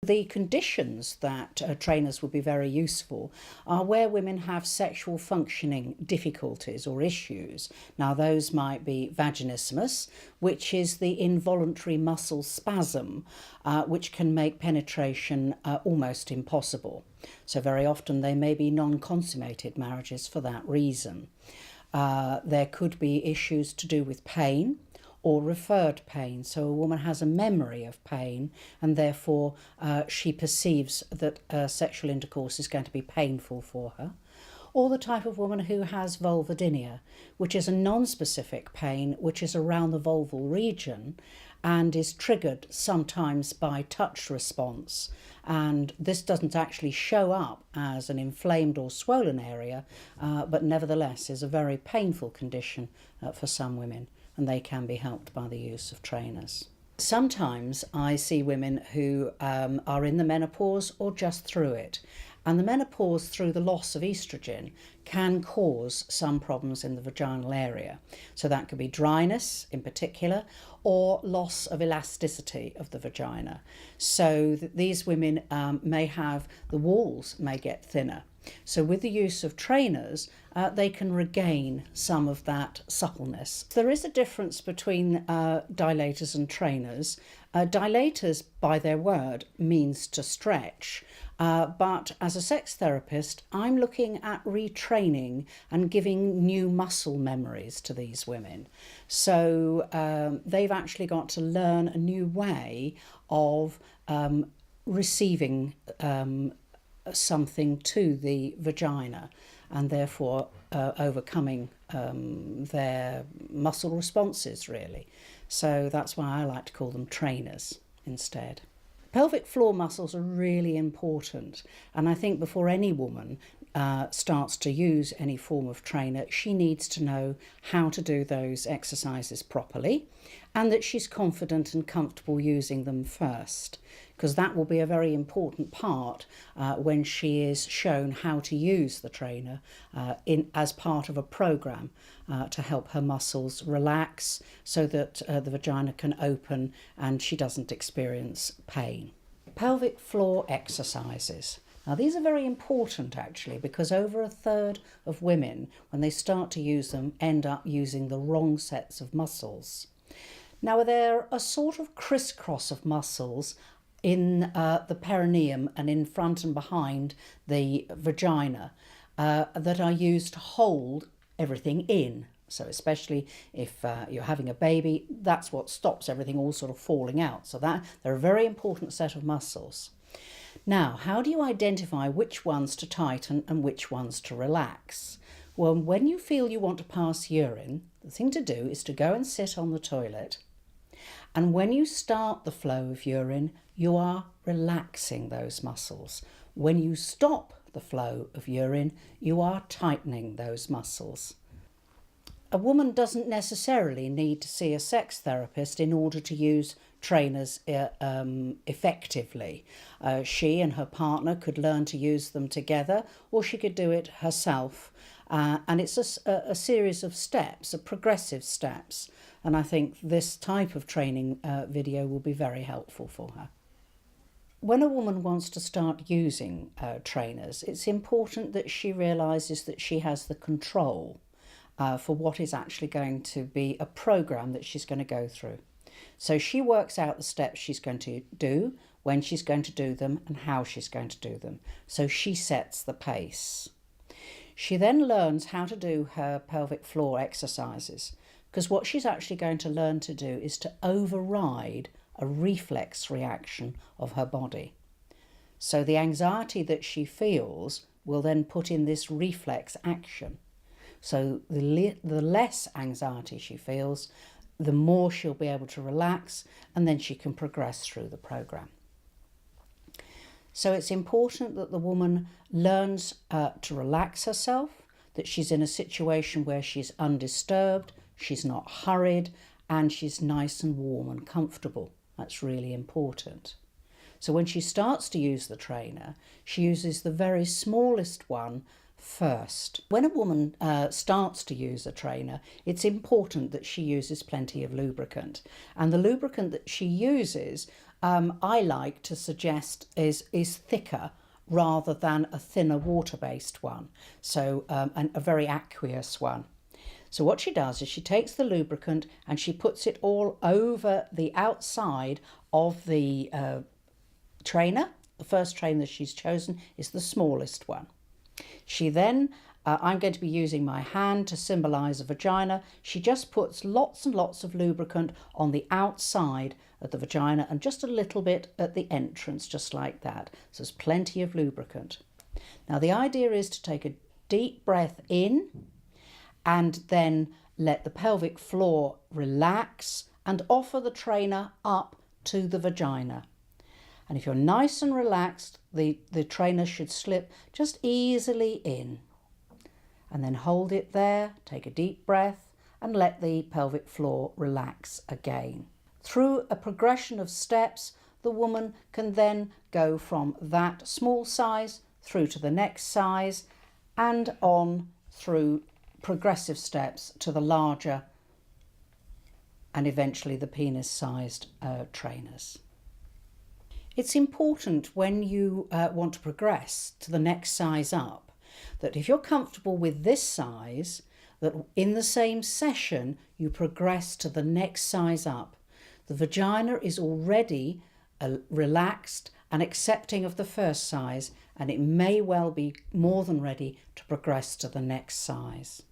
The conditions that trainers would be very useful are where women have sexual functioning difficulties or issues. Now those might be vaginismus, which is the involuntary muscle spasm, which can make penetration almost impossible. So very often they may be non-consummated marriages for that reason. There could be issues to do with pain or referred pain. So a woman has a memory of pain and therefore she perceives that sexual intercourse is going to be painful for her. Or the type of woman who has vulvodynia, which is a non-specific pain which is around the vulval region and is triggered sometimes by touch response. And this doesn't actually show up as an inflamed or swollen area, but nevertheless is a very painful condition for some women, and they can be helped by the use of trainers. Sometimes I see women who are in the menopause or just through it, and the menopause through the loss of estrogen can cause some problems in the vaginal area. So that could be dryness in particular, or loss of elasticity of the vagina. So these women may have, the walls may get thinner. So with the use of trainers, they can regain some of that suppleness. There is a difference between dilators and trainers. Dilators, by their word, means to stretch. But as a sex therapist, I'm looking at retraining and giving new muscle memories to these women. So they've actually got to learn a new way of receiving something to the vagina, and therefore overcoming their muscle responses, really. So that's why I like to call them trainers instead. Pelvic floor muscles are really important, and I think before any woman starts to use any form of trainer, she needs to know how to do those exercises properly and that she's confident and comfortable using them first, because that will be a very important part when she is shown how to use the trainer as part of a program to help her muscles relax so that the vagina can open and she doesn't experience pain. Pelvic floor exercises. Now these are very important actually, because over a third of women, when they start to use them, end up using the wrong sets of muscles. Now they're a sort of crisscross of muscles in the perineum and in front and behind the vagina that are used to hold everything in. So especially if you're having a baby, that's what stops everything all sort of falling out. So they're a very important set of muscles. Now, how do you identify which ones to tighten and which ones to relax? Well, when you feel you want to pass urine, the thing to do is to go and sit on the toilet. And when you start the flow of urine, you are relaxing those muscles. When you stop the flow of urine, you are tightening those muscles. A woman doesn't necessarily need to see a sex therapist in order to use trainers effectively. She and her partner could learn to use them together, or she could do it herself. And it's a series of steps, progressive steps. And I think this type of training video will be very helpful for her. When a woman wants to start using trainers, it's important that she realises that she has the control for what is actually going to be a program that she's going to go through. So she works out the steps she's going to do, when she's going to do them, and how she's going to do them. So she sets the pace. She then learns how to do her pelvic floor exercises, because what she's actually going to learn to do is to override a reflex reaction of her body. So the anxiety that she feels will then put in this reflex action. So the less anxiety she feels, the more she'll be able to relax, and then she can progress through the program. So it's important that the woman learns to relax herself, that she's in a situation where she's undisturbed, she's not hurried, and she's nice and warm and comfortable. That's really important. So when she starts to use the trainer, she uses the very smallest one first. When a woman starts to use a trainer, it's important that she uses plenty of lubricant. And the lubricant that she uses I like to suggest is thicker rather than a thinner water-based one, so and a very aqueous one. So what she does is she takes the lubricant and she puts it all over the outside of the trainer. The first trainer she's chosen is the smallest one. She then, I'm going to be using my hand to symbolise a vagina. She just puts lots and lots of lubricant on the outside of the vagina and just a little bit at the entrance, just like that. So there's plenty of lubricant. Now the idea is to take a deep breath in and then let the pelvic floor relax and offer the trainer up to the vagina. And if you're nice and relaxed, the trainer should slip just easily in. And then hold it there, take a deep breath and let the pelvic floor relax again. Through a progression of steps, the woman can then go from that small size through to the next size and on through progressive steps to the larger and eventually the penis-sized trainers. It's important when you want to progress to the next size up that if you're comfortable with this size, that in the same session you progress to the next size up. The vagina is already relaxed and accepting of the first size, and it may well be more than ready to progress to the next size.